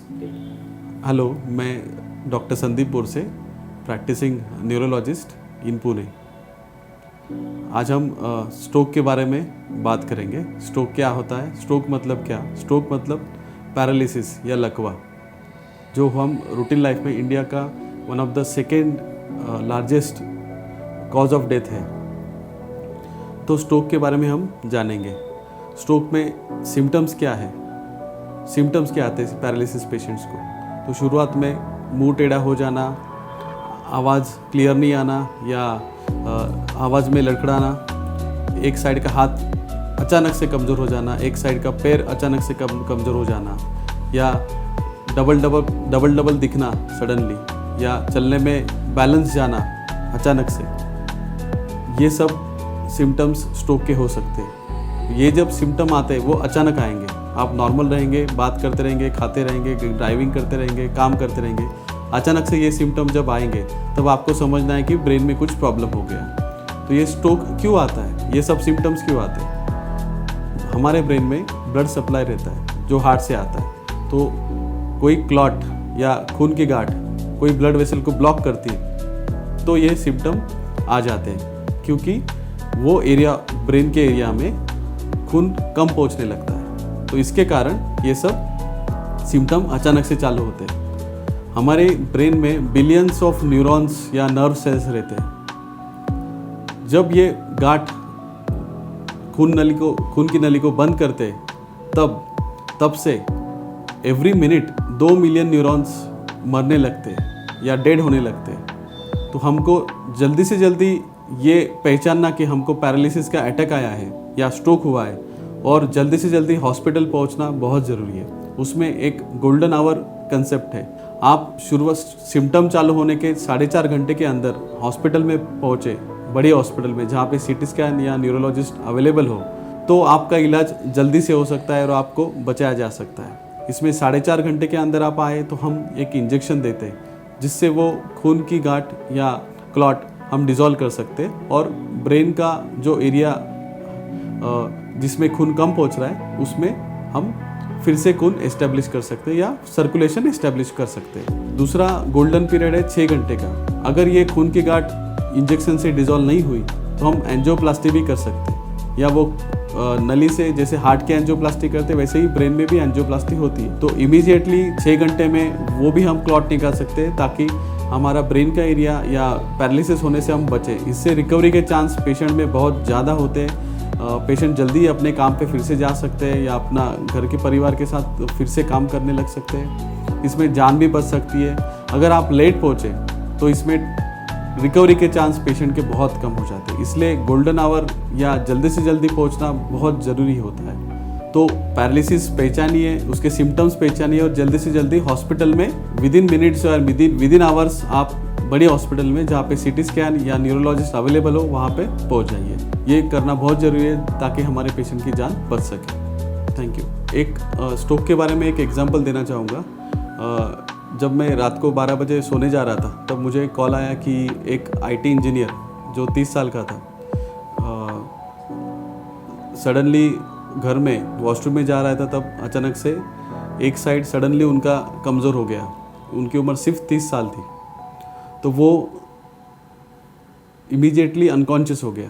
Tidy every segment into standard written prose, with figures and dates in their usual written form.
Hello, मैं doctor Sandeep Borse, practicing neurologist in Pune. आज हम स्ट्रोक के बारे में बात करेंगे। स्ट्रोक क्या होता है? स्ट्रोक मतलब क्या? स्ट्रोक मतलब पैरालिसिस या लकवा, जो हम रूटीन लाइफ में इंडिया का one of the second largest cause of death है। तो स्ट्रोक के बारे में हम जानेंगे। स्ट्रोक में सिम्टम्स क्या है? सिम्टम्स क्या आते हैं पैरालिसिस पेशेंट्स को? तो शुरुआत में मुंह टेढ़ा हो जाना, आवाज़ क्लियर नहीं आना या आवाज़ में लड़खड़ाना, एक साइड का हाथ अचानक से कमज़ोर हो जाना, एक साइड का पैर अचानक से कमज़ोर हो जाना, या डबल डबल दिखना सडनली, या चलने में बैलेंस जाना अचानक से। ये सब सिम्टम्स स्ट्रोक के हो सकते हैं। ये जब सिम्टम आते हैं वो अचानक आएंगे। आप नॉर्मल रहेंगे, बात करते रहेंगे, खाते रहेंगे, ड्राइविंग करते रहेंगे, काम करते रहेंगे। अचानक से ये सिम्टम जब आएंगे तब आपको समझना है कि ब्रेन में कुछ प्रॉब्लम हो गया। तो ये स्ट्रोक क्यों आता है? ये सब सिम्टम्स क्यों आते हैं? हमारे ब्रेन में ब्लड सप्लाई रहता है जो हार्ट से आता है। तो कोई क्लॉट या खून की गांठ कोई ब्लड वेसल को ब्लॉक करती है तो ये सिम्टम आ जाते हैं, क्योंकि वो एरिया, ब्रेन के एरिया में खून कम पहुंचने लगता है। तो इसके कारण ये सब सिम्टम अचानक से चालू होते हैं। हमारे ब्रेन में बिलियंस ऑफ न्यूरॉन्स या नर्व सेल्स रहते हैं। जब ये गांठ खून की नली को बंद करते तब से एवरी मिनट 2 मिलियन न्यूरॉन्स मरने लगते हैं या डेड होने लगते हैं। तो हमको जल्दी से जल्दी ये पहचानना कि हमको पैरालिसिस का अटैक आया है या स्ट्रोक हुआ है, और जल्दी से जल्दी हॉस्पिटल पहुंचना बहुत ज़रूरी है। उसमें एक गोल्डन आवर कंसेप्ट है। आप शुरुआत सिम्टम चालू होने के 4.5 घंटे के अंदर हॉस्पिटल में पहुंचे, बड़े हॉस्पिटल में जहाँ पे सीटी स्कैन या न्यूरोलॉजिस्ट अवेलेबल हो, तो आपका इलाज जल्दी से हो सकता है और आपको बचाया जा सकता है। इसमें 4.5 घंटे के अंदर आप आए तो हम एक इंजेक्शन देते हैं जिससे वो खून की गांठ या क्लॉट हम डिज़ोल्व कर सकते हैं, और ब्रेन का जो एरिया जिसमें खून कम पहुंच रहा है उसमें हम फिर से खून एस्टेब्लिश कर सकते हैं या सर्कुलेशन एस्टेब्लिश कर सकते हैं। दूसरा गोल्डन पीरियड है 6 घंटे का। अगर ये खून की गांठ इंजेक्शन से डिज़ोल्व नहीं हुई तो हम एंजियोप्लास्टी भी कर सकते हैं, या वो नली से जैसे हार्ट के एंजियोप्लास्टी करते हैं वैसे ही ब्रेन में भी एंजियोप्लास्टी होती है। तो इमीडिएटली 6 घंटे में वो भी हम क्लॉट निकाल सकते हैं ताकि हमारा ब्रेन का एरिया या पैरालिसिस होने से हम बचें। इससे रिकवरी के चांस पेशेंट में बहुत ज़्यादा होते हैं। पेशेंट जल्दी अपने काम पे फिर से जा सकते हैं या अपना घर के परिवार के साथ फिर से काम करने लग सकते हैं। इसमें जान भी बच सकती है। अगर आप लेट पहुँचे तो इसमें रिकवरी के चांस पेशेंट के बहुत कम हो जाते हैं। इसलिए गोल्डन आवर या जल्दी से जल्दी पहुंचना बहुत ज़रूरी होता है। तो पैरालिसिस पहचानिए, उसके सिम्टम्स पहचानिए और जल्दी से जल्दी हॉस्पिटल में विदिन मिनट्स और विदिन आवर्स आप बड़े हॉस्पिटल में जहाँ पे सीटी स्कैन या न्यूरोलॉजिस्ट अवेलेबल हो वहाँ पे पहुँच जाइए। ये करना बहुत ज़रूरी है ताकि हमारे पेशेंट की जान बच सके। Thank you. एक स्ट्रोक के बारे में एक एग्जांपल देना चाहूँगा। जब मैं रात को 12 बजे सोने जा रहा था तब मुझे कॉल आया कि एक IT इंजीनियर जो 30 साल का था, सडनली घर में वॉशरूम में जा रहा था, तब अचानक से एक साइड सडनली उनका कमज़ोर हो गया। उनकी उम्र सिर्फ 30 साल थी। तो वो इमीडिएटली अनकॉन्शियस हो गया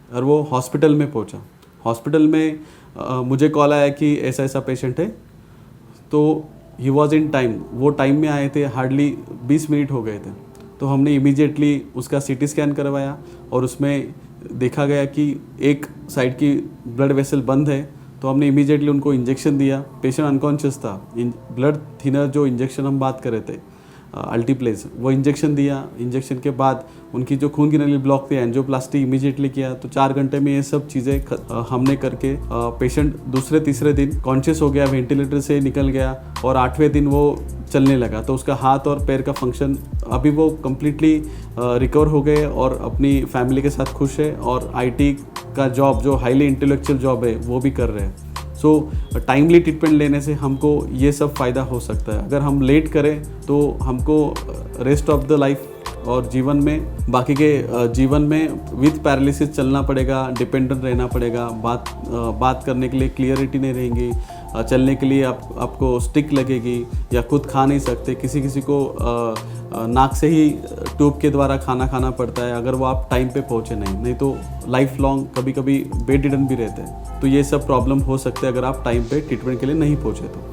और वो हॉस्पिटल में पहुंचा। हॉस्पिटल में मुझे कॉल आया कि ऐसा ऐसा पेशेंट है। तो ही वॉज इन टाइम, वो टाइम में आए थे, हार्डली 20 मिनट हो गए थे। तो हमने इमीडिएटली उसका CT स्कैन करवाया और उसमें देखा गया कि एक साइड की ब्लड वेसल बंद है। तो हमने इमीडिएटली उनको इंजेक्शन दिया। पेशेंट अनकॉन्शियस था। ब्लड थिनर जो इंजेक्शन हम बात कर रहे थे, अल्टीप्लेज, वो इंजेक्शन दिया। इंजेक्शन के बाद उनकी जो खून की नली ब्लॉक थी, एंजियोप्लास्टी इमीडिएटली किया। तो 4 घंटे में ये सब चीज़ें हमने करके पेशेंट दूसरे तीसरे दिन कॉन्शियस हो गया, वेंटिलेटर से निकल गया और 8वें दिन वो चलने लगा। तो उसका हाथ और पैर का फंक्शन अभी वो कम्प्लीटली रिकवर हो गए और अपनी फैमिली के साथ खुश है, और IT का जॉब जो हाईली इंटेलेक्चुअल जॉब है वो भी कर रहे हैं। सो टाइमली ट्रीटमेंट लेने से हमको ये सब फ़ायदा हो सकता है। अगर हम लेट करें तो हमको रेस्ट ऑफ द लाइफ और जीवन में, बाकी के जीवन में विथ पैरालिसिस चलना पड़ेगा, डिपेंडेंट रहना पड़ेगा। बात करने के लिए क्लियरिटी नहीं रहेंगी, चलने के लिए आपको स्टिक लगेगी या खुद खा नहीं सकते, किसी किसी को नाक से ही ट्यूब के द्वारा खाना खाना पड़ता है अगर वो आप टाइम पे पहुँचे नहीं तो लाइफ लॉन्ग कभी कभी बेड रिडन भी रहते हैं। तो ये सब प्रॉब्लम हो सकते हैं अगर आप टाइम पे ट्रीटमेंट के लिए नहीं पहुँचे तो।